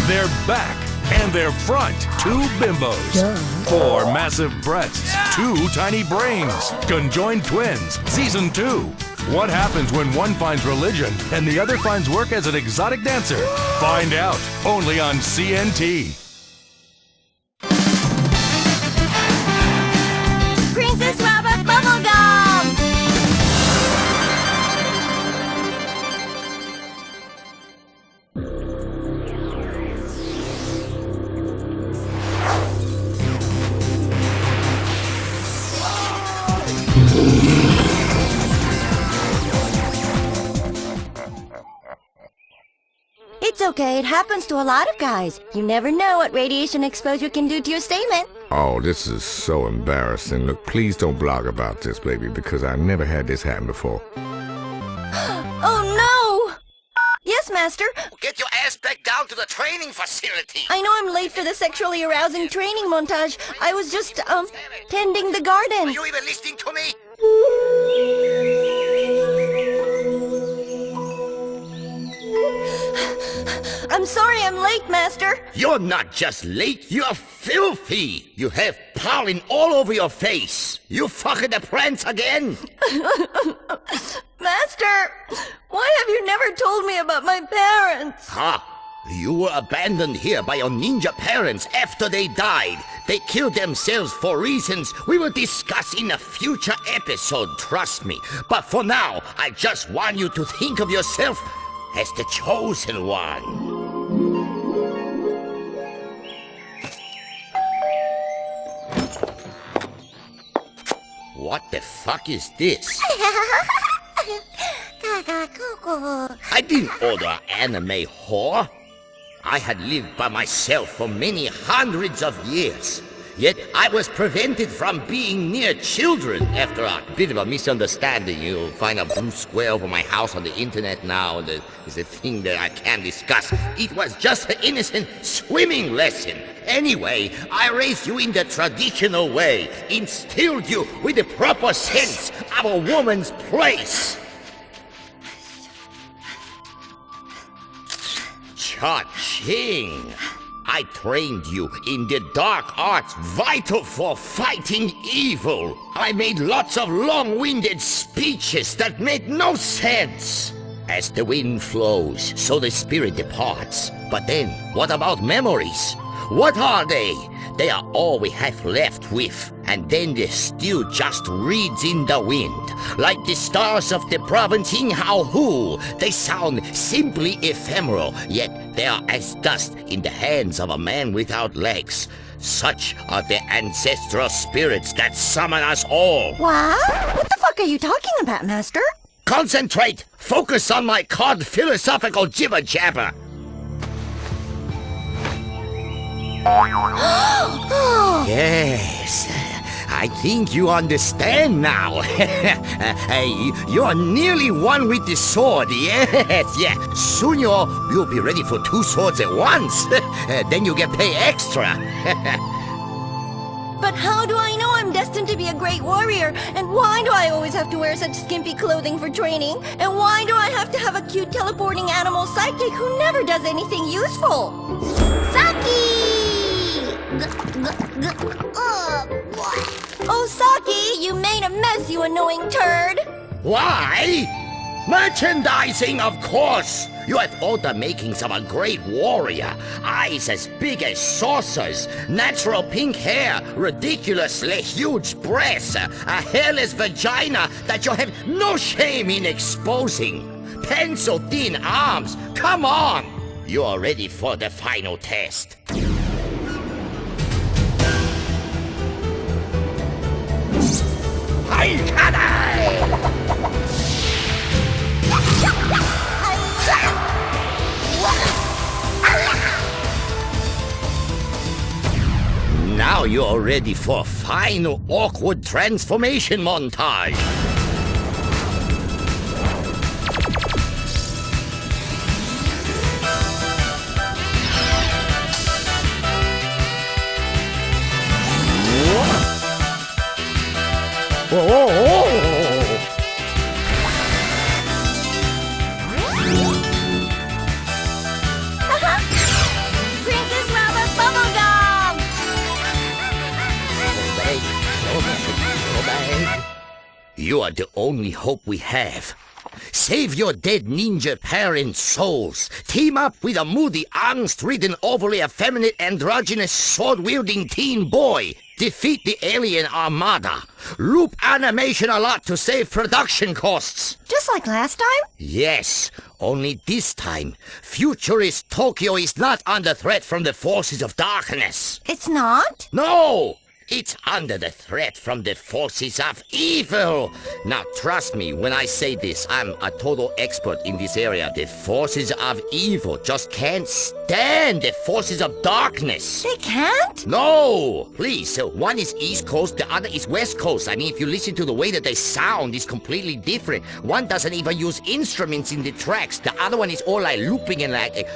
Their back and their front, 2 bimbos. 4 massive breasts, 2 tiny brains. Conjoined twins, Season 2. What happens when one finds religion and the other finds work as an exotic dancer? Find out, only on CNT. Princess Rabbit Bubblegum! It's okay, it happens to a lot of guys. You never know what radiation exposure can do to your stamen. Oh, this is so embarrassing. Look, please don't blog about this, baby, because I never had this happen before. Oh no! Yes, Master. Get your ass back down to the training facility. I know I'm late for the sexually arousing training montage. I was just, tending the garden. Are you even listening to me? I'm sorry I'm late, Master. You're not just late, you're filthy. You have pollen all over your face. You fucking the prince again. Master, why have you never told me about my parents? Ha! You were abandoned here by your ninja parents after they died. They killed themselves for reasons we will discuss in a future episode, trust me. But for now, I just want you to think of yourself as the chosen one. What the fuck is this? I didn't order anime whore. I had lived by myself for many hundreds of years. Yet I was prevented from being near children after a bit of a misunderstanding. You'll find a blue square over my house on the internet now. That is a thing that I can't discuss. It was just an innocent swimming lesson. Anyway, I raised you in the traditional way, instilled you with the proper sense of a woman's place. Cha-ching! I trained you in the dark arts vital for fighting evil. I made lots of long-winded speeches that made no sense. As the wind flows, so the spirit departs. But then, what about memories? What are they? They are all we have left with. And then they're still just reeds in the wind. Like the stars of the province in Hu. They sound simply ephemeral, yet they are as dust in the hands of a man without legs. Such are the ancestral spirits that summon us all. What? What the fuck are you talking about, Master? Concentrate! Focus on my cod philosophical jibber-jabber. Yes, I think you understand now. You're nearly one with the sword, yes, yeah. Soon you'll be ready for 2 swords at once. Then you get paid extra. But how do I know I'm destined to be a great warrior? And why do I always have to wear such skimpy clothing for training? And why do I have to have a cute teleporting animal sidekick who never does anything useful? Saki! Oh, Saki, you made a mess, you annoying turd! Why? Merchandising, of course! You have all the makings of a great warrior. Eyes as big as saucers, natural pink hair, ridiculously huge breasts, a hairless vagina that you have no shame in exposing. Pencil-thin arms, come on! You are ready for the final test. Now you're ready for final awkward transformation montage. You are the only hope we have. Save your dead ninja parents' souls. Team up with a moody, angst-ridden, overly effeminate, androgynous, sword-wielding teen boy. Defeat the alien armada. Loop animation a lot to save production costs. Just like last time? Yes, only this time, futurist Tokyo is not under threat from the forces of darkness. It's not? No! It's under the threat from the forces of evil. Now, trust me when I say this. I'm a total expert in this area. The forces of evil just can't stand the forces of darkness. They can't? No! Please, one is East Coast, the other is West Coast. I mean, if you listen to the way that they sound, it's completely different. One doesn't even use instruments in the tracks. The other one is all like looping and like...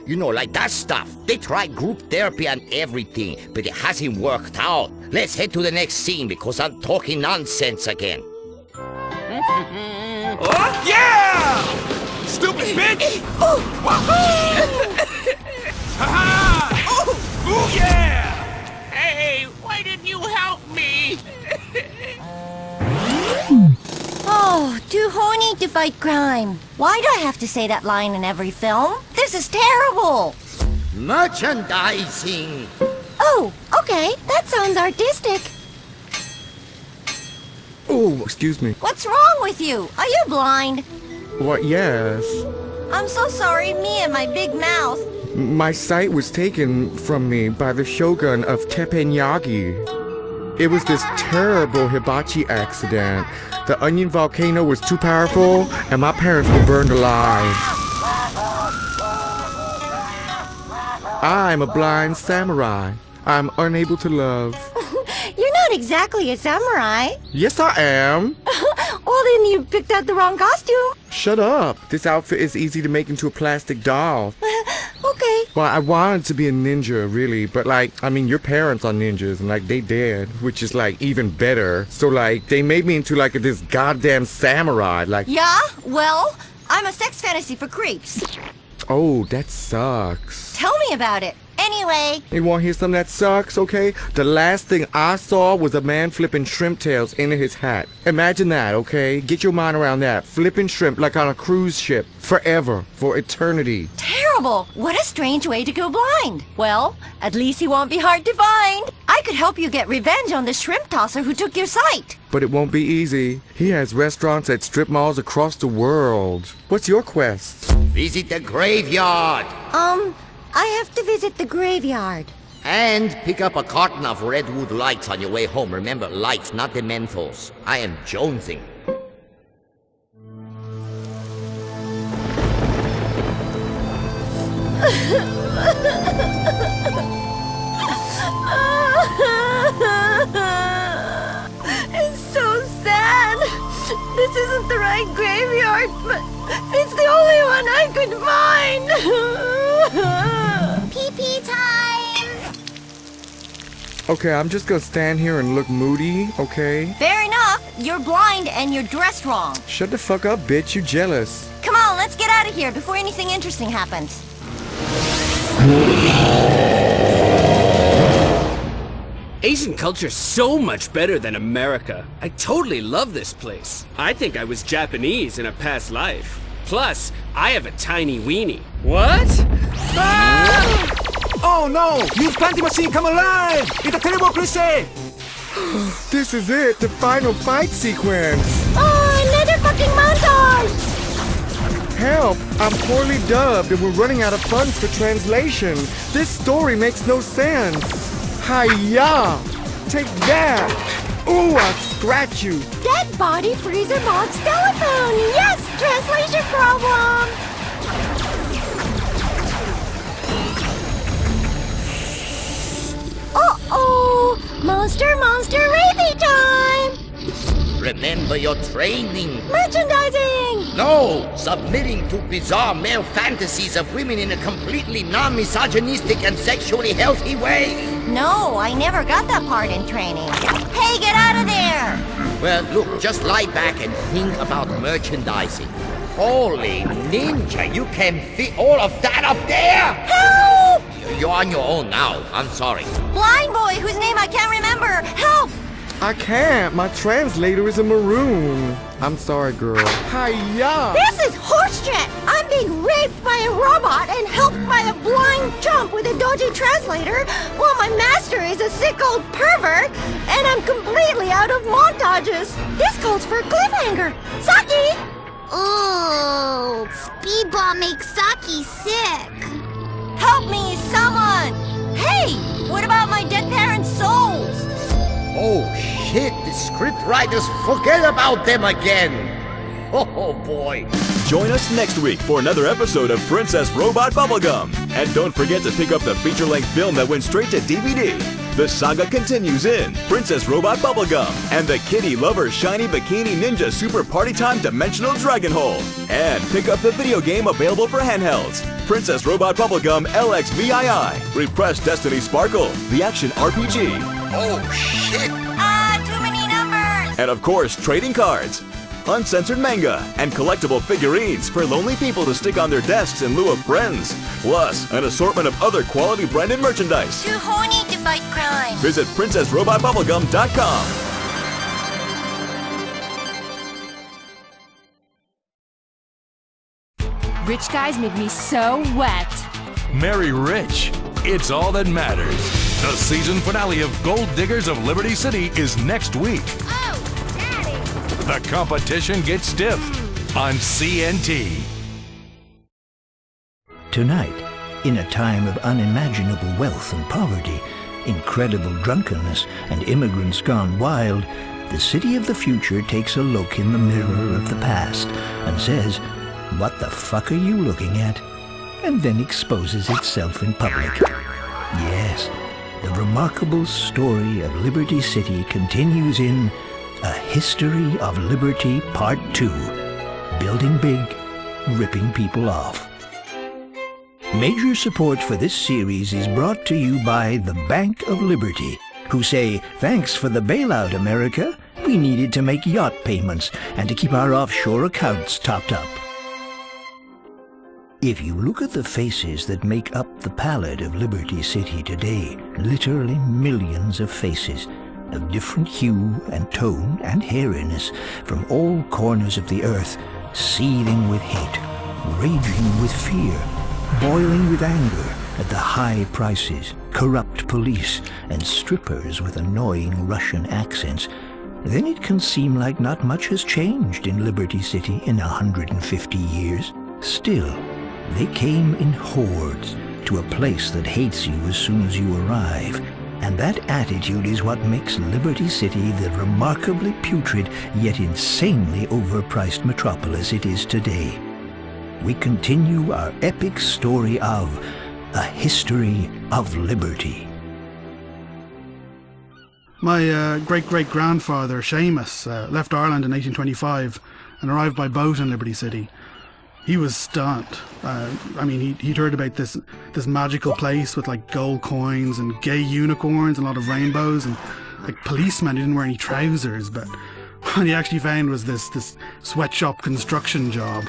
You know, like that stuff. They tried group therapy and everything, but it hasn't worked out. Let's head to the next scene because I'm talking nonsense again. Oh, yeah! Stupid bitch! Ha-ha! Ooh, yeah! Hey, why didn't you help me? Oh, too horny to fight crime. Why do I have to say that line in every film? This is terrible. Merchandising. Oh, okay. That sounds artistic. Oh, excuse me. What's wrong with you? Are you blind? What, yes. I'm so sorry, me and my big mouth. My sight was taken from me by the shogun of Teppanyaki. It was this terrible hibachi accident. The onion volcano was too powerful, and my parents were burned alive. I'm a blind samurai. I'm unable to love. You're not exactly a samurai. Yes, I am. Well, then you picked out the wrong costume. Shut up. This outfit is easy to make into a plastic doll. Okay. Well, I wanted to be a ninja, really, but I mean, your parents are ninjas, and they dead, which is even better. So they made me into this goddamn samurai, Yeah? Well, I'm a sex fantasy for creeps. Oh, that sucks. Tell me about it. Anyway. You want to hear something that sucks, okay? The last thing I saw was a man flipping shrimp tails into his hat. Imagine that, okay? Get your mind around that. Flipping shrimp like on a cruise ship. Forever. For eternity. Terrible. What a strange way to go blind. Well, at least he won't be hard to find. I could help you get revenge on the shrimp tosser who took your sight. But it won't be easy. He has restaurants at strip malls across the world. What's your quest? Visit the graveyard. I have to visit the graveyard. And pick up a carton of Redwood Lights on your way home. Remember, lights, not the menthols. I am jonesing. It's so sad. This isn't the right graveyard, but it's the only one I could find. Pee-pee time! Okay, I'm just gonna stand here and look moody, okay? Fair enough. You're blind and you're dressed wrong. Shut the fuck up, bitch. You jealous. Come on, let's get out of here before anything interesting happens. Asian culture's so much better than America. I totally love this place. I think I was Japanese in a past life. Plus, I have a tiny weenie. What? Ah! Oh no! Use panty machine come alive! It's a terrible cliche! This is it, the final fight sequence. Oh, another fucking montage! Help! I'm poorly dubbed and we're running out of funds for translation. This story makes no sense. Hiya! Take that! Ooh, I'll scratch you! Dead body freezer box telephone! Yes! Translation problem! Uh-oh! Monster rapey time! Remember your training. Merchandising! No! Submitting to bizarre male fantasies of women in a completely non-misogynistic and sexually healthy way. No, I never got that part in training. Hey, get out of there! Well, look, just lie back and think about merchandising. Holy ninja, you can fit all of that up there? Help! You're on your own now. I'm sorry. Blind boy whose name I can't remember! Help! I can't. My translator is a maroon. I'm sorry, girl. Hiya! This is horseshit! I'm being raped by a robot and helped by a blind chump with a dodgy translator while my master is a sick old pervert and I'm completely out of montages. This calls for a cliffhanger. Saki! Ooh, speedball makes Saki sick. Help me, someone! Hey, what about my dead parents' souls? Oh shit, the script writers forget about them again. Oh boy. Join us next week for another episode of Princess Robot Bubblegum. And don't forget to pick up the feature-length film that went straight to DVD. The saga continues in Princess Robot Bubblegum and the Kitty Lover Shiny Bikini Ninja Super Party Time Dimensional Dragon Hole. And pick up the video game available for handhelds. Princess Robot Bubblegum LXVII. Repressed Destiny Sparkle, the action RPG. Oh shit. Too many numbers! And of course, trading cards, uncensored manga, and collectible figurines for lonely people to stick on their desks in lieu of friends. Plus, an assortment of other quality branded merchandise. Too horny to fight crime. Visit PrincessRobotBubblegum.com. Rich guys make me so wet. Marry rich. It's all that matters. The season finale of Gold Diggers of Liberty City is next week. Oh, Daddy. The competition gets stiff on CNT. Tonight, in a time of unimaginable wealth and poverty, incredible drunkenness, and immigrants gone wild, the city of the future takes a look in the mirror of the past and says, "What the fuck are you looking at?" and then exposes itself in public. Yes, the remarkable story of Liberty City continues in A History of Liberty Part 2, Building Big, Ripping People Off. Major support for this series is brought to you by the Bank of Liberty, who say, "Thanks for the bailout, America. We needed to make yacht payments and to keep our offshore accounts topped up." If you look at the faces that make up the palette of Liberty City today, literally millions of faces, of different hue and tone and hairiness, from all corners of the earth, seething with hate, raging with fear, boiling with anger at the high prices, corrupt police, and strippers with annoying Russian accents, then it can seem like not much has changed in Liberty City in 150 years. Still, they came in hordes to a place that hates you as soon as you arrive. And that attitude is what makes Liberty City the remarkably putrid yet insanely overpriced metropolis it is today. We continue our epic story of A History of Liberty. My great-great-grandfather, Seamus, left Ireland in 1825 and arrived by boat in Liberty City. He was stunned. He'd heard about this magical place with like gold coins and gay unicorns and a lot of rainbows and like policemen who didn't wear any trousers, but what he actually found was this sweatshop construction job.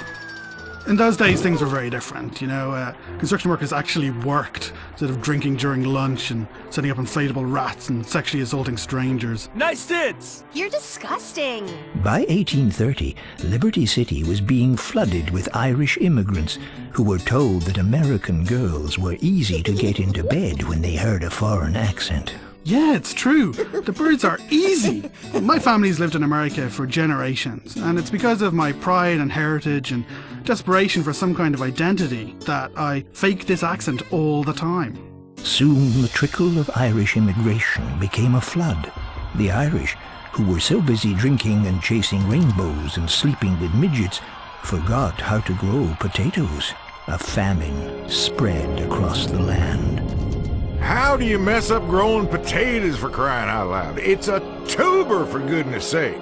In those days, things were very different, construction workers actually worked instead of drinking during lunch and setting up inflatable rats and sexually assaulting strangers. Nice tits! You're disgusting. By 1830, Liberty City was being flooded with Irish immigrants who were told that American girls were easy to get into bed when they heard a foreign accent. Yeah, it's true. The birds are easy. My family's lived in America for generations, and it's because of my pride and heritage and desperation for some kind of identity that I fake this accent all the time. Soon the trickle of Irish immigration became a flood. The Irish, who were so busy drinking and chasing rainbows and sleeping with midgets, forgot how to grow potatoes. A famine spread across the land. How do you mess up growing potatoes, for crying out loud? It's a tuber, for goodness sake.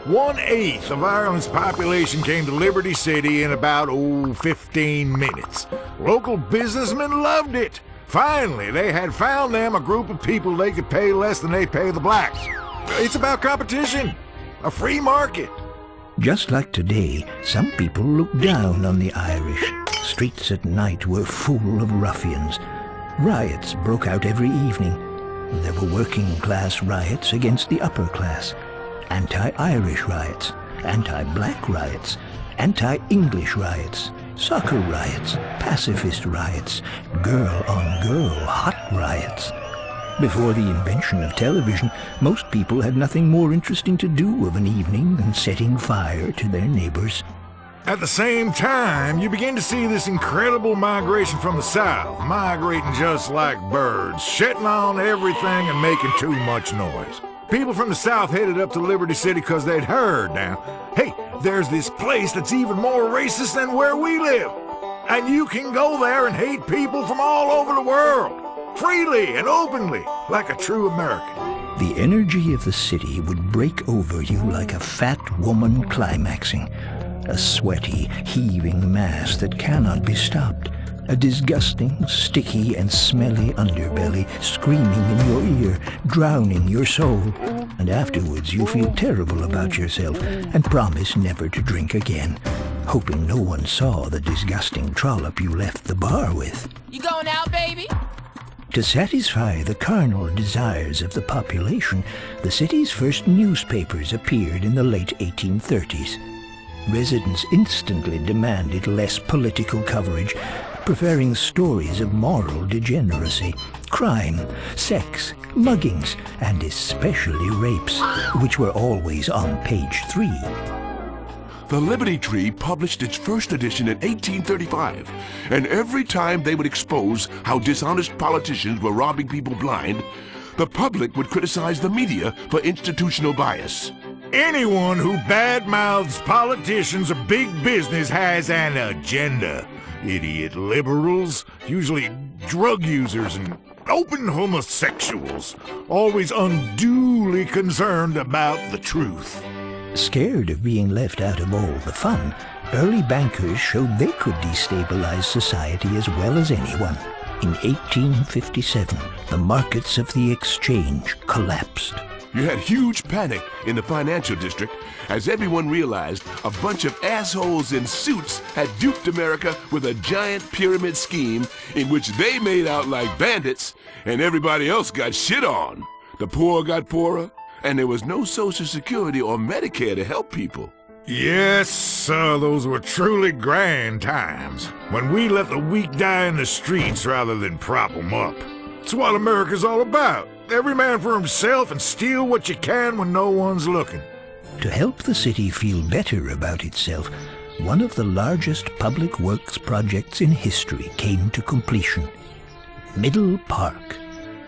1/8 of Ireland's population came to Liberty City in about, 15 minutes. Local businessmen loved it. Finally, they had found them a group of people they could pay less than they pay the blacks. It's about competition, a free market. Just like today, some people looked down on the Irish. Streets at night were full of ruffians. Riots broke out every evening. There were working-class riots against the upper class, anti-Irish riots, anti-black riots, anti-English riots, soccer riots, pacifist riots, girl-on-girl hot riots. Before the invention of television, most people had nothing more interesting to do of an evening than setting fire to their neighbors. At the same time, you begin to see this incredible migration from the south, migrating just like birds, shitting on everything and making too much noise. People from the south headed up to Liberty City because they'd heard now, hey, there's this place that's even more racist than where we live. And you can go there and hate people from all over the world, freely and openly, like a true American. The energy of the city would break over you like a fat woman climaxing. A sweaty, heaving mass that cannot be stopped. A disgusting, sticky, and smelly underbelly screaming in your ear, drowning your soul. And afterwards you feel terrible about yourself and promise never to drink again, hoping no one saw the disgusting trollop you left the bar with. You going out, baby? To satisfy the carnal desires of the population, the city's first newspapers appeared in the late 1830s. Residents instantly demanded less political coverage, preferring stories of moral degeneracy, crime, sex, muggings, and especially rapes, which were always on page 3. The Liberty Tree published its first edition in 1835, and every time they would expose how dishonest politicians were robbing people blind, the public would criticize the media for institutional bias. Anyone who badmouths politicians or big business has an agenda. Idiot liberals, usually drug users and open homosexuals, always unduly concerned about the truth. Scared of being left out of all the fun, early bankers showed they could destabilize society as well as anyone. In 1857, the markets of the exchange collapsed. You had huge panic in the financial district as everyone realized a bunch of assholes in suits had duped America with a giant pyramid scheme in which they made out like bandits and everybody else got shit on. The poor got poorer, and there was no Social Security or Medicare to help people. Yes, sir, those were truly grand times, when we let the weak die in the streets rather than prop them up. It's what America's all about. Every man for himself and steal what you can when no one's looking. To help the city feel better about itself, one of the largest public works projects in history came to completion. Middle Park.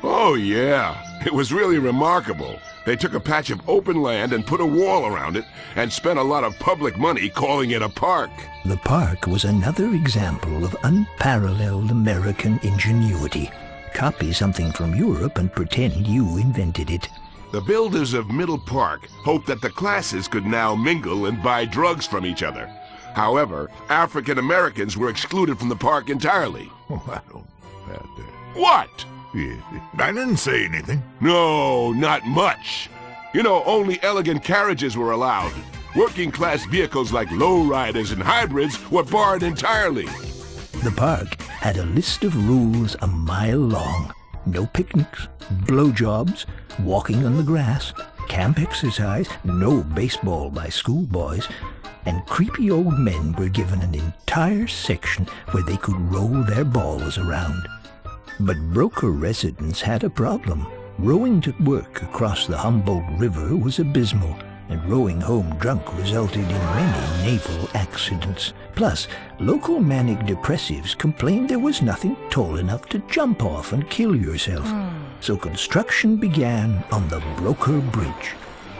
Oh yeah, it was really remarkable. They took a patch of open land and put a wall around it and spent a lot of public money calling it a park. The park was another example of unparalleled American ingenuity. Copy something from Europe and pretend you invented it. The builders of Middle Park hoped that the classes could now mingle and buy drugs from each other. However, African Americans were excluded from the park entirely. Oh, I don't about that. What? Yeah, I didn't say anything. No, not much. You know, only elegant carriages were allowed. Working-class vehicles like lowriders and hybrids were barred entirely. The park had a list of rules a mile long. No picnics, blowjobs, walking on the grass, camp exercise, no baseball by schoolboys, and creepy old men were given an entire section where they could roll their balls around. But broker residents had a problem. Rowing to work across the Humboldt River was abysmal, and rowing home drunk resulted in many naval accidents. Plus, local manic depressives complained there was nothing tall enough to jump off and kill yourself. So construction began on the Broker Bridge.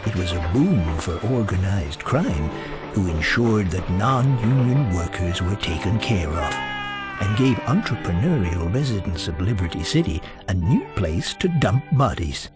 It was a boom for organized crime, who ensured that non-union workers were taken care of, and gave entrepreneurial residents of Liberty City a new place to dump bodies.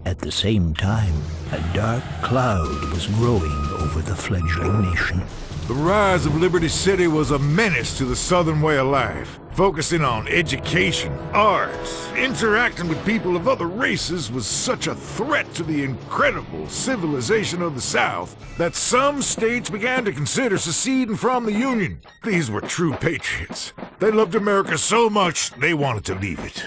At the same time, a dark cloud was growing over the fledgling nation. The rise of Liberty City was a menace to the Southern way of life. Focusing on education, arts, interacting with people of other races was such a threat to the incredible civilization of the South that some states began to consider seceding from the Union. These were true patriots. They loved America so much they wanted to leave it.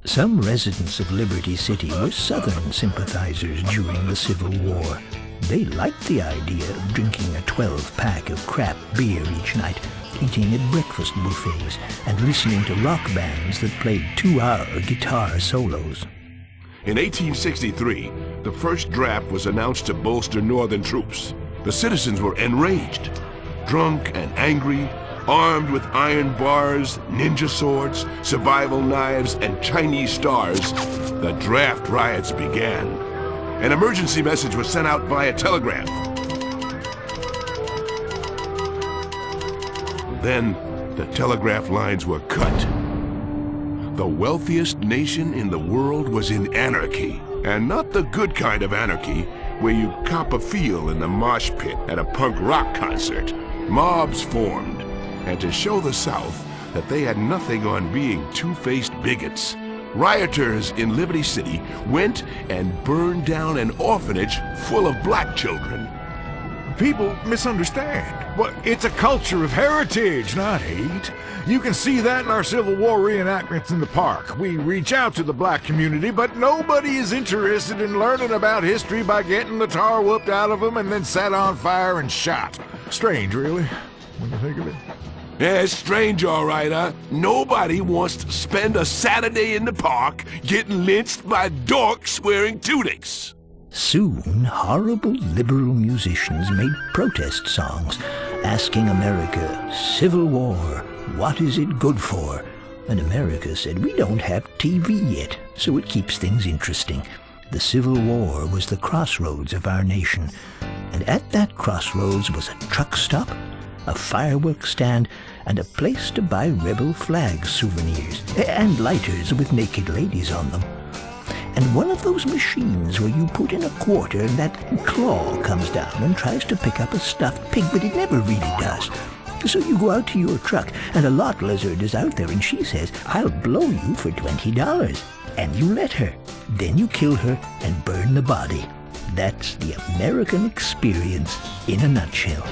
Some residents of Liberty City were Southern sympathizers during the Civil War. They liked the idea of drinking a 12-pack of crap beer each night, eating at breakfast buffets, and listening to rock bands that played 2-hour guitar solos. In 1863, the first draft was announced to bolster Northern troops. The citizens were enraged, drunk and angry, armed with iron bars, ninja swords, survival knives, and Chinese stars. The draft riots began. An emergency message was sent out via telegraph. Then, the telegraph lines were cut. The wealthiest nation in the world was in anarchy, and not the good kind of anarchy where you cop a feel in the mosh pit at a punk rock concert. Mobs formed, and to show the South that they had nothing on being two-faced bigots, rioters in Liberty City went and burned down an orphanage full of black children. People misunderstand. Well, it's a culture of heritage, not hate. You can see that in our Civil War reenactments in the park. We reach out to the black community, but nobody is interested in learning about history by getting the tar whooped out of them and then set on fire and shot. Strange, really, when you think of it. Yeah, it's strange, all right, huh? Nobody wants to spend a Saturday in the park getting lynched by dorks wearing tunics. Soon, horrible liberal musicians made protest songs asking America, "Civil War, what is it good for?" And America said, "We don't have TV yet, so it keeps things interesting." The Civil War was the crossroads of our nation, and at that crossroads was a truck stop, a fireworks stand, and a place to buy rebel flag souvenirs, and lighters with naked ladies on them. And one of those machines where you put in a quarter and that claw comes down and tries to pick up a stuffed pig, but it never really does. So you go out to your truck, and a lot lizard is out there, and she says, "I'll blow you for $20. And you let her. Then you kill her and burn the body. That's the American experience in a nutshell.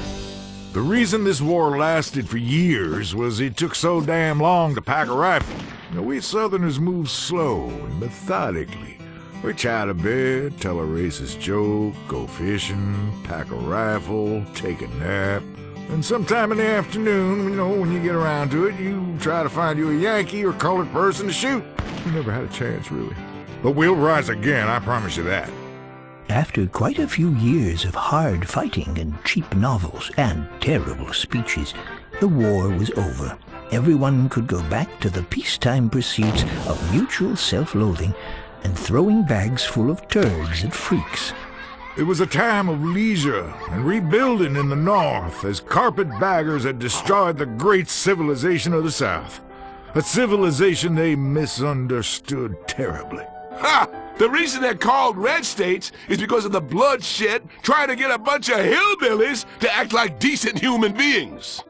The reason this war lasted for years was it took so damn long to pack a rifle. You know, we Southerners move slow and methodically. We chat a bit, tell a racist joke, go fishing, pack a rifle, take a nap. And sometime in the afternoon, you know, when you get around to it, you try to find you a Yankee or colored person to shoot. We never had a chance, really. But we'll rise again, I promise you that. After quite a few years of hard fighting and cheap novels and terrible speeches, the war was over. Everyone could go back to the peacetime pursuits of mutual self-loathing and throwing bags full of turds at freaks. It was a time of leisure and rebuilding in the North as carpetbaggers had destroyed the great civilization of the South. A civilization they misunderstood terribly. Ha! The reason they're called red states is because of the bloodshed trying to get a bunch of hillbillies to act like decent human beings.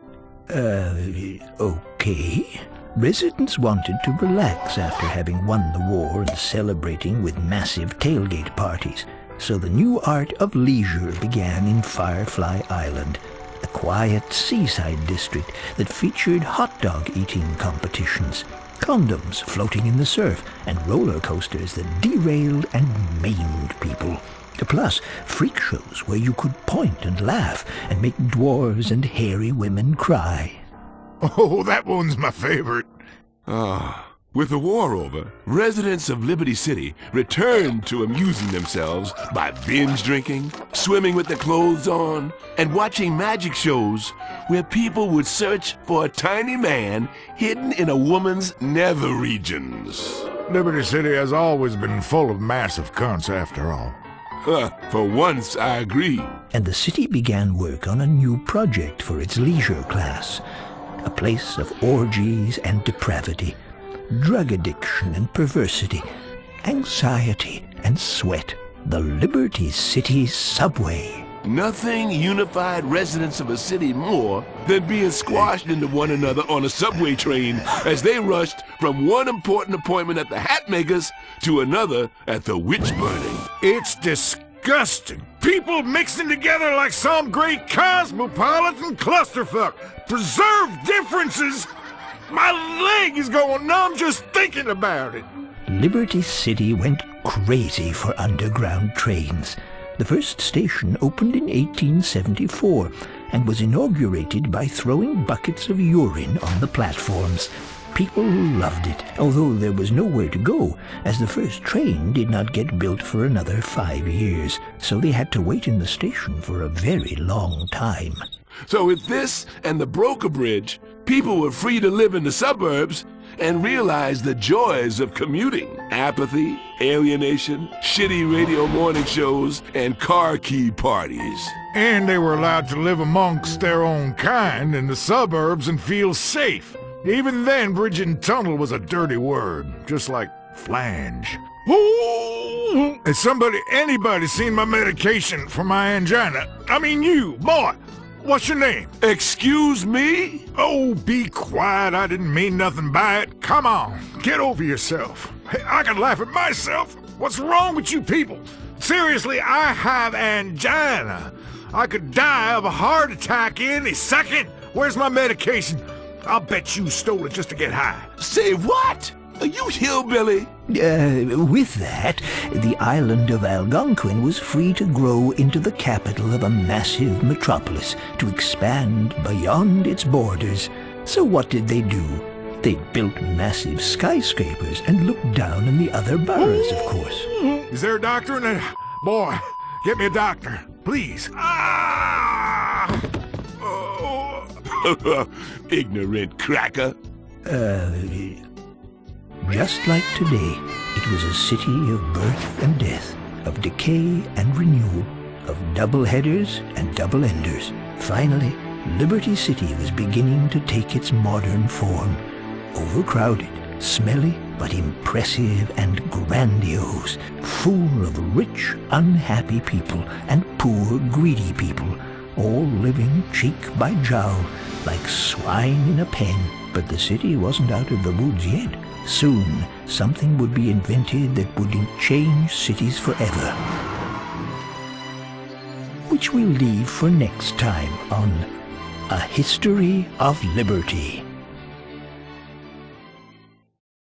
Okay. Residents wanted to relax after having won the war and celebrating with massive tailgate parties. So the new art of leisure began in Firefly Island, a quiet seaside district that featured hot dog eating competitions, condoms floating in the surf, and roller coasters that derailed and maimed people. Plus, freak shows where you could point and laugh and make dwarves and hairy women cry. Oh, that one's my favorite. With the war over, residents of Liberty City returned to amusing themselves by binge drinking, swimming with their clothes on, and watching magic shows where people would search for a tiny man hidden in a woman's nether regions. Liberty City has always been full of massive cunts after all. For once, I agree. And the city began work on a new project for its leisure class, a place of orgies and depravity, drug addiction and perversity, anxiety and sweat. The Liberty City subway. Nothing unified residents of a city more than being squashed into one another on a subway train as they rushed from one important appointment at the hat maker's to another at the witch burning. It's disgusting. People mixing together like some great cosmopolitan clusterfuck. Preserve differences. My leg is going numb just thinking about it. Liberty City went crazy for underground trains. The first station opened in 1874 and was inaugurated by throwing buckets of urine on the platforms. People loved it, although there was nowhere to go, as the first train did not get built for another 5 years, so they had to wait in the station for a very long time. So with this and the broker bridge, people were free to live in the suburbs and realize the joys of commuting. Apathy, alienation, shitty radio morning shows, and car key parties. And they were allowed to live amongst their own kind in the suburbs and feel safe. Even then, bridge and tunnel was a dirty word, just like flange. Ooh! Has anybody seen my medication for my angina? I mean you, boy. What's your name? Excuse me? Oh, be quiet. I didn't mean nothing by it. Come on, get over yourself. Hey, I can laugh at myself. What's wrong with you people? Seriously, I have angina. I could die of a heart attack any second. Where's my medication? I'll bet you stole it just to get high. Say what? Are you hillbilly? With that, the island of Algonquin was free to grow into the capital of a massive metropolis, to expand beyond its borders. So what did they do? They built massive skyscrapers and looked down on the other boroughs, of course. Is there a doctor in there? Boy, get me a doctor, please. Ah! Ignorant cracker. Just like today, it was a city of birth and death, of decay and renewal, of double-headers and double-enders. Finally, Liberty City was beginning to take its modern form. Overcrowded, smelly, but impressive and grandiose, full of rich, unhappy people and poor, greedy people, all living cheek by jowl, like swine in a pen. But the city wasn't out of the woods yet. Soon, something would be invented that would change cities forever. Which we'll leave for next time on A History of Liberty.